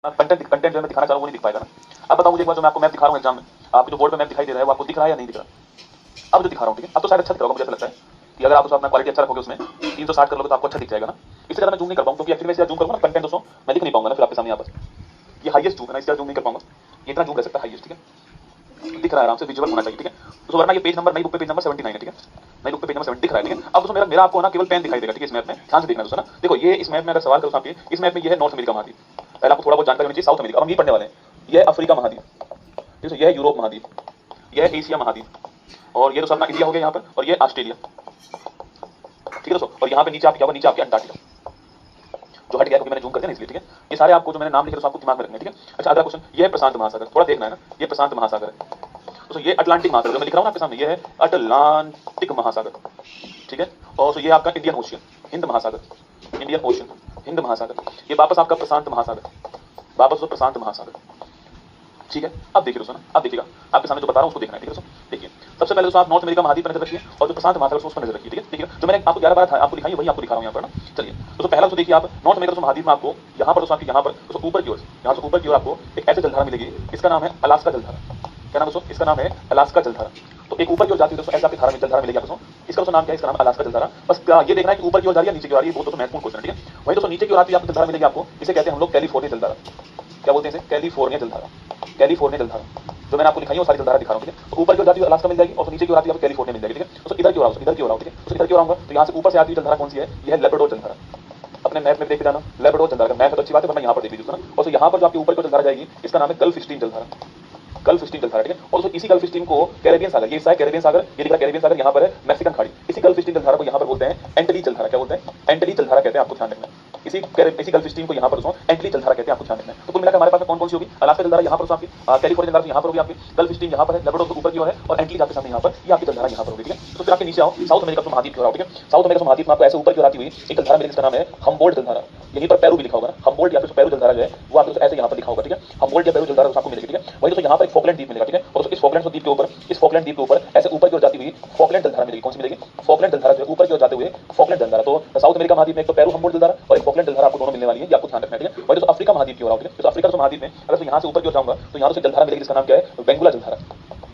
Content content जो मैं दिखाना चाह रहा हूँ वो नहीं दिख पाएगा ना। अब बताओ मुझे एक बार, जो मैं आपको मैप दिखा रहा हूँ एग्जाम में, आपको जो बोर्ड पे मैप दिखाई दे रहा है वो आपको दिख रहा है या नहीं दिख रहा। अब जो दिखा रहा हूँ, ठीक है, अब तो शायद अच्छा दिख रहा होगा, मुझे ऐसा लगता है कि अगर आप उसमें अपना क्वालिटी अच्छा रखोगे, उसमें 360 कर लोगे तो आपको अच्छा दिख जाएगा ना। इससे ज़्यादा मैं जूम नहीं कर पाऊँ, क्योंकि एक्चुअली मैं जूम करूँगा ना कंटेंट दोस्तों, मैं दिख नहीं पाऊंगा ना फिर आपके सामने। यहाँ पर ये हाईएस्ट जूम है ना, इससे जूम नहीं कर पाऊंगा, ये इतना जूम रह सकता है हाईएस्ट, ठीक है, दिख रहा है आराम से, विजुअल होना चाहिए, ठीक है। तो वरना ये पेज नंबर, नई बुक पे पेज नंबर 79 है, ठीक है, नई बुक पे पेज नंबर 70 दिख रहा है, ठीक है। अब दोस्तों मेरा मेरा आपको ना केवल पेन दिखाई देगा, ठीक है, इस मैप में ध्यान से देखना दोस्तों ना। देखो ये इस मैप में अगर सवाल करो आपके, इस मैप में ये है नॉर्थ अमेरिका महाद्वीप, पहले आपको थोड़ा बहुत जानकारी होनी चाहिए। साउथ अमेरिका, अब हम ये पढ़ने वाले हैं, यह अफ्रीका महाद्वीप, ठीक है, यह यूरोप महाद्वीप, यह एशिया महाद्वीप, और ये दोस्तों अपना इंडिया हो गया यहाँ पर, और ये ऑस्ट्रेलिया, ठीक है दोस्तों। और यहाँ पे नीचे आपके क्या होगा, नीचे आपके अंटार्कटिका जो हट गया क्योंकि मैंने जूम कर दिया ना इसलिए, ठीक है। ये सारे आपको जो मैंने नाम लिखे दोस्तों आपको दिमाग में रखने, ठीक है। अच्छा अगला क्वेश्चन, ये है प्रशांत महासागर, थोड़ा देखना है ना, ये प्रशांत महासागर है दोस्तों। ये अटलांटिक महासागर जो मैं लिख रहा हूँ ना आपके सामने, ये है अटलांटिक महासागर, ठीक है। और ये आपका इंडियन ओशियन, हिंद महासागर, इंडियन ओशियन, हिंद महासागर। ये वापस आपका प्रशांत महासागर, वापस प्रशांत महासागर, ठीक है। अब देखिए दोस्तों ना, अब देखिएगा आपके सामने जो बता रहा हूँ उसको देखना है, ठीक है दोस्तों। देखिए सबसे पहले दोस्तों आप नॉर्थ अमेरिका महाद्वीप पर नजर रखिए, और जो प्रशांत महासागर उस पर नजर रखिए, ठीक है। देखिए जो मैंने आपको 11 बार आपको दिखाई वही आपको दिखा रहा हूँ यहाँ पर ना। चलिए दोस्तों पहला तो देखिए आप नॉर्थ अमेरिका महाद्वीप में आपको यहाँ पर दोस्तों, आपके यहाँ पर दोस्तों ऊपर की ओर, यहाँ से ऊपर की ओर आपको एक ऐसे जलधारा मिलेगी, इसका नाम है अलास्का जलधारा। क्या नाम दोस्तों, इसका नाम है अलास्का जलधारा। तो एक ऊपर की ओर जाती है दोस्तों, ऐसा आपकी धारा में जलधारा मिलेगी आपको, इसका दोस्तों नाम क्या है, इसका नाम अलास्का जलधारा। बस ये देखना है कि ऊपर की ओर जा रही है नीचे की ओर आ रही है, वो दोस्तों महत्वपूर्ण क्वेश्चन, ठीक है। वही दोस्तों नीचे की ओर आती है आपको जलधारा मिलेगी आपको, इसे कहते हैं हम लोग कैलिफोर्निया जलधारा। क्या बोलते हैं इसे, कैलिफोर्निया जलधारा, कैलिफोर्निया जलधारा। जो मैंने आपको दिखाई है वो सारी जलधारा दिखा रहा हूँ, ठीक है। तो ऊपर की ओर जाती है अलास्का मिल जाएगी, और नीचे की ओर आती है आपको कैलिफोर्निया मिल जाएगी, ठीक है। तो इधर की ओर आओ, इधर की ओर आओ, ठीक है। तो इधर की ओर आऊंगा तो यहाँ से ऊपर से आती है जलधारा कौन सी है, यह है लेब्राडोर जलधारा। अपने मैप में देख के जाना, लेब्राडोर जलधारा, मैप है तो अच्छी बात है, मैं यहाँ पर देख लीजिए ना। और यहाँ पर जो आपके ऊपर की जलधारा जाएगी इसका नाम है गल्फ स्ट्रीम जलधारा, गल्फ स्ट्रीम जलधारा, ठीक है। और इसी गल्फ स्ट्रीम को कैरेबियन सागर, ये हिस्सा है कैरेबियन सागर, ये दिख रहा है कैरेबियन सागर, यहाँ पर है मैक्सिकन खाड़ी। इसी गल्फ स्ट्रीम जलधारा को यहाँ पर बोलते हैं एंटली जलधारा। क्या बोलते हैं, एंटली जलधारा कहते हैं, आपको ध्यान रखना है। इसी गल्फ स्ट्रीम को यहाँ पर एंटली जलधारा कहते हैं, आपको ध्यान रखना है। तो कुल मिलाकर हमारे पास कौन कौन सी होगी, अलास्का जलधारा यहाँ पर आपकी, कैलिफोर्निया जलधारा यहाँ पर होगी आपकी, गल्फ स्ट्रीम यहाँ पर है, लेब्राडोर ऊपर की ओर है, और एंटली आपके सामने यहाँ पर, ये आपकी जलधारा यहाँ पर होगी, ठीक है। तो फिर आपके नीचे आओ, साउथ अमेरिका महाद्वीप की ओर आओ, ठीक है। साउथ अमेरिका महाद्वीप में आपको ऐसे ऊपर की ओर आती हुई एक जलधारा मिलेगी, जिसका नाम है हम्बोल्ट जलधारा। यहीं पर पेरू भी लिखा होगा ना, हम्बोल्ट या फिर पेरू जलधारा जो है वो आपको ऐसे यहाँ पर लिखा होगा, ठीक है। हम्बोल्ट या पेरू जलधारा आपको मिलेगी, ठीक है। वही दोस्तों यहाँ पर एक फॉकलैंड द्वीप मिलेगा, ठीक है। और इस फॉकलैंड द्वीप के ऊपर, इस फॉकलैंड द्वीप के ऊपर ऐसे ऊपर की ओर जाती हुई फॉकलैंड जलधारा मिलेगी। कौन सी मिलेगी, फॉकलैंड जलधारा जो ऊपर की ओर जाते हुए फॉकलैंड जलधारा। तो साउथ अमेरिका महाद्वीप में एक तो पेरू हम्बोल्ट जलधारा और एक फॉकलैंड जलधारा आपको दोनों मिलने वाली है, ये आपको ध्यान रखना है, ठीक है। वही दोस्तों अफ्रीका महाद्वीप की ओर आओ, ठीक है। तो अफ्रीका महाद्वीप में अगर तो यहाँ से ऊपर की ओर जाऊंगा तो यहाँ से जलधारा मिलेगी, जिसका नाम क्या है, बेंगुला जलधारा।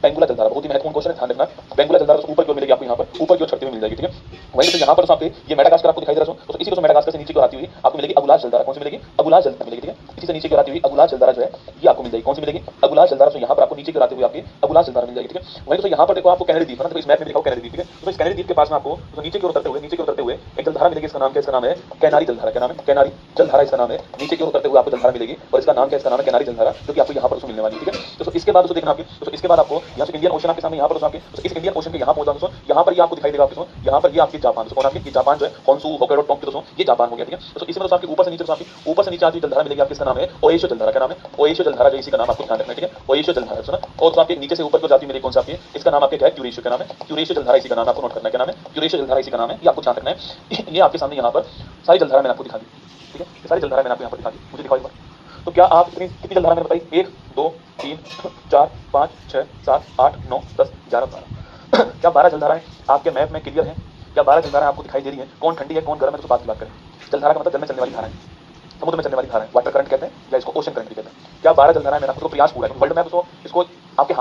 बेंगुला जलधारा बहुत ही महत्वपूर्ण क्वेश्चन है, ध्यान रखना। बेंगुला जलधारा ऊपर की ओर मिलेगी आपको, यहाँ पर ऊपर की ओर छठती हुई मिल जाएगी, ठीक है। वहीं से यहाँ पर आपके ये मेडागास्कर आपको दिखाई दे रहा है, तो इसी को मेडागास्कर से नीचे की ओर आती हुई आपको मिलेगी अगुलास जलधारा। कौन सी मिलेगी, अगुलास जलधारा मिलेगी, ठीक है। इसी से नीचे की ओर आती हुई अगुलास जलधारा जो है ये आपको मिल जाएगी। कौन सी मिलेगी, अगुलास जलधारा। तो यहाँ पर आपको नीचे की ओर आती हुई आपकी अगुलास जलधारा मिल जाएगी, ठीक है। वहीं तो यहाँ पर देखो आपको कैनेडी द्वीप है ना, तो इस मैप में दिखाओ कैनेडी द्वीप, ठीक है। तो इस कैनेडी द्वीप के पास में आपको तो नीचे की ओर उतरते हुए, नीचे की ओर उतरते हुए एक जलधारा मिलेगी, इसका नाम क्या है, इसका नाम है कैनारी जलधारा। क्या नाम है, कैनारी जलधारा इसका नाम है। नीचे की ओर उतरते हुए आपको जलधारा मिलेगी और इसका नाम क्या है, इसका नाम है कैनारी जलधारा, जो कि आपको यहाँ पर मिलने वाली है, ठीक है। तो इसके बाद देखना आपकी, तो इसके बाद आपको यहाँ से इंडियन ओशन आपके सामने, यहाँ पर आपके तो इस इंडियन ओशन के यहाँ पहुंचा दोस्तों, यहाँ पर ये आपको दिखाई देगा आपको, यहाँ पर ये आपकी जापान दोस्तों, और आपकी जापान जो है होन्शु होक्काइडो टोक्यो दोस्तों, ये जापान हो गया, ठीक है। तो इसमें दोस्तों आपके ऊपर से नीचे, आपकी ऊपर से नीचे आती जलधारा मिलेगी आपकी, इसका नाम है ओएशियो जलधारा। क्या नाम है, ओएशियो जलधारा, जो इसी का नाम आपको ध्यान रखना है, ठीक है। ओएशियो जलधारा सुना। और तो आपके नीचे से ऊपर को जाती मिलेगी कौन सा आपकी, इसका नाम आपके क्या है, क्यूरेशियो। क्या नाम है, क्यूरेशियो जलधारा, इसी का नाम आपको नोट करना है। क्या नाम है, क्यूरेशियो जलधारा, इसी का नाम है, ये आपको ध्यान रखना है। ये आपके सामने यहाँ पर सारी जलधारा मैंने आपको दिखा दी, ठीक है। ये सारी जलधारा मैंने आपको यहाँ पर दिखा दी, मुझे दिखाओ एक बार। तो क्या आप कितनी जलधारा मैंने बताई, 1 2 3 4 5 6 7 8 9 10 11 12 क्या 12 जलधाराएं आपके मैप में क्लियर है, क्या 12 जलधाराएं आपको दिखाई दे रही है। कौन ठंडी है कौन गर्म है, तो बात की बात करें। जलधारा का मतलब जल में चलने वाली धारा है, समुद्र में चलने वाली धारा है, वाटर करंट कहते हैं या इसको ओशन करंट भी कहते हैं। क्या 12 जलधाराएं, मैंने आपको प्रयास पूरा है, वर्ल्ड मैप इसको आपके